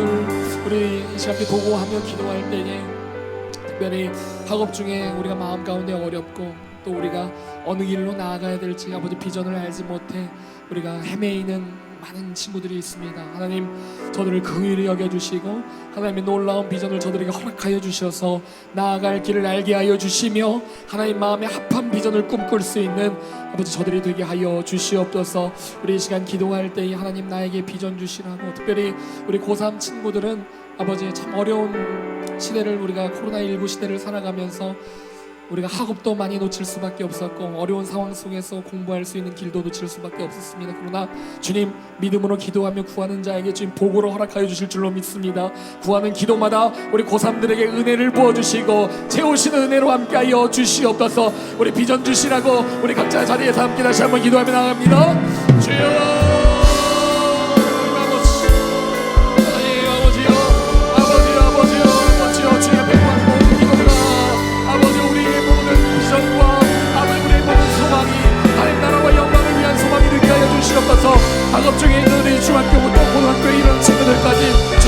우리 이 시간에 도구하며 기도할 때에 특별히 학업 중에 우리가 마음 가운데 어렵고 또 우리가 어느 길로 나아가야 될지 아버지 비전을 알지 못해 우리가 헤매이는 많은 친구들이 있습니다. 하나님, 저들을 긍휼히 여겨주시고 하나님의 놀라운 비전을 저들에게 허락하여 주셔서 나아갈 길을 알게 하여 주시며 하나님 마음에 합한 비전을 꿈꿀 수 있는 아버지 저들이 되게 하여 주시옵소서. 우리 이 시간 기도할 때 하나님 나에게 비전 주시라고, 특별히 우리 고3 친구들은 아버지 참 어려운 시대를 우리가 코로나19 시대를 살아가면서 우리가 학업도 많이 놓칠 수밖에 없었고 어려운 상황 속에서 공부할 수 있는 길도 놓칠 수밖에 없었습니다. 그러나 주님, 믿음으로 기도하며 구하는 자에게 주님 복으로 허락하여 주실 줄로 믿습니다. 구하는 기도마다 우리 고3들에게 은혜를 부어주시고 채우시는 은혜로 함께하여 주시옵소서. 우리 비전 주시라고 우리 각자 자리에서 함께 다시 한번 기도하며 나갑니다. 주여, 학업 중에 있는 우리 중학교부터 고등학교에 이르는 친구들까지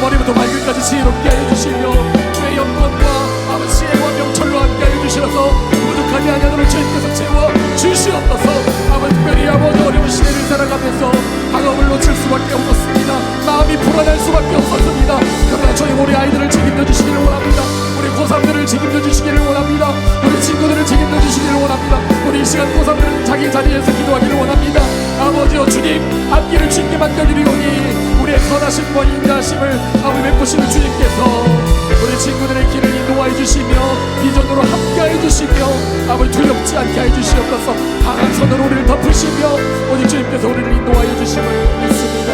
머리부터 발끝까지 지혜롭게 하여 주시며 주의 영광과 아버지 지혜와 명철로 함께 하여 주시어서 부족하지 아니하도록 주님께서 채워 주시옵소서. 아버지 특별히 아버지 어려운 시대를 살아가면서 방법을 놓칠 수밖에 없었습니다. 마음이 불안할 수밖에 없었습니다. 그러나 저희 우리 아이들을 책임져 주시기를 원합니다. 우리 고3들을 책임져 주시기를 원합니다. 우리 친구들을 책임져 주시기를 원합니다. 우리 이 시간 고3들은 자기 자리에서 기도하기를 원합니다. 아버지여 주님 앞길을 주님께 맡겨드리오니 우리의 선하심과 인자하심을 아버지 베푸시는 주님께서 우리 친구들의 길을 인도하여 주시며 비전으로 함께하여 주시며 아버지 두렵지 않게 하여 주시옵소서. 강한 손으로 우리를 덮으시며 오직 주님께서 우리를 인도하여 주심을 믿습니다.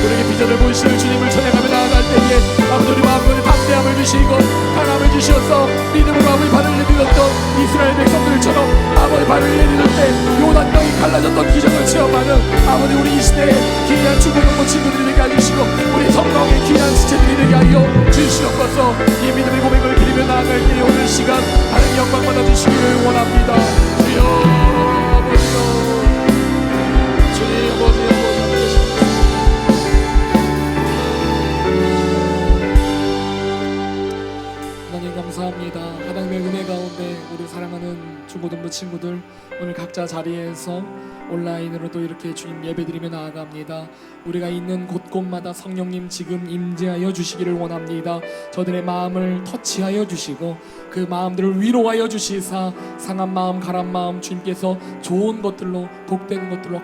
우리에게 비전을 보이시는 주님을 찬양하며 나아갈 때에 아버지 우리 마음에 담대함을 주시고 강함을 주시어서 믿음으로 아버지 발을 내딛었던 이스라엘 백성들처럼 아버지 발을 내딛을 때 요단강이 갈라졌던 기적을 체험하는 아버지 우리 이 시대에 귀한 중고등부 친구들이 되게 해주시고 우리 성령의 귀한 지체들이 되게 하여 주시옵소서. 이 믿음의 고백을 드리며 나아갈 때에 오늘 시간 다른 영광 받아주시기를 원합니다. 주여 아버지여 주님 아버지여 하나님 감사합니다. 하나님의 은혜 가운데 우리 사랑하는 중고등부 친구들 오늘 각자 자리에서 온라인으로 또 이렇게 주님 예배드리며 나아갑니다. 우리가 있는 곳곳마다 성령님 지금 임재하여 주시기를 원합니다. 저들의 마음을 터치하여 주시고 그 마음들을 위로하여 주시사 상한 마음 가란 마음 주님께서 좋은 것들로 복된 것들로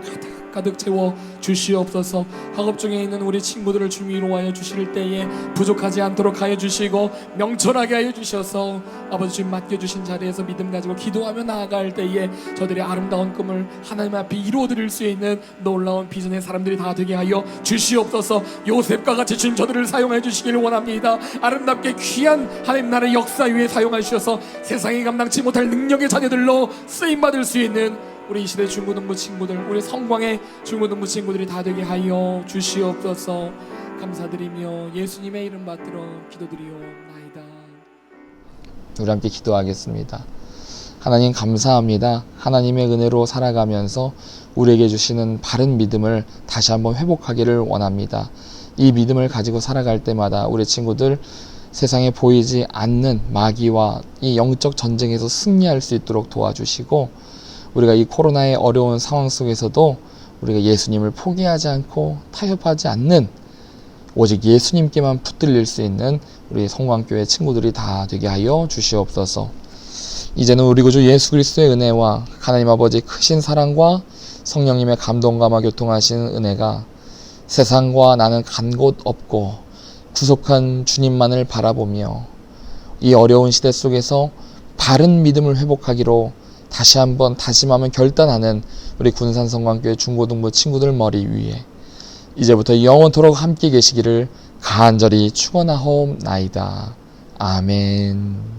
가득 채워 주시옵소서. 학업 중에 있는 우리 친구들을 주님 위로하여 주실 때에 부족하지 않도록 하여 주시고 명철하게 하여 주셔서 아버지 주님 맡겨주신 자리에서 믿음 가지고 기도하며 나아갈 때에 저들의 아름다운 꿈을 하나님 앞에 이루어드릴 수 있는 놀라운 비전의 사람들이 다 되게 하여 주시옵소서. 요셉과 같이 주님 저들을 사용하여 주시기를 원합니다. 아름답게 귀한 하나님 나라의 역사 위에 사용하셔서 세상에 감당치 못할 능력의 자녀들로 쓰임받을 수 있는 우리 이 시대 중고등부 친구들 우리 성광의 중고등부 친구들이 다 되게 하여 주시옵소서. 감사드리며 예수님의 이름 받들어 기도드리옵나이다. 우리 함께 기도하겠습니다. 하나님 감사합니다. 하나님의 은혜로 살아가면서 우리에게 주시는 바른 믿음을 다시 한번 회복하기를 원합니다. 이 믿음을 가지고 살아갈 때마다 우리 친구들 세상에 보이지 않는 마귀와 이 영적 전쟁에서 승리할 수 있도록 도와주시고 우리가 이 코로나의 어려운 상황 속에서도 우리가 예수님을 포기하지 않고 타협하지 않는 오직 예수님께만 붙들릴 수 있는 우리 성광교회 친구들이 다 되게 하여 주시옵소서. 이제는 우리 구주 예수 그리스도의 은혜와 하나님 아버지 크신 사랑과 성령님의 감동감화 교통하신 은혜가 세상과 나는 간 곳 없고 구속한 주님만을 바라보며 이 어려운 시대 속에서 바른 믿음을 회복하기로 다시 한번 다짐하며 결단하는 우리 군산성광교회 중고등부 친구들 머리 위에 이제부터 영원토록 함께 계시기를 간절히 축원하옵나이다. 아멘.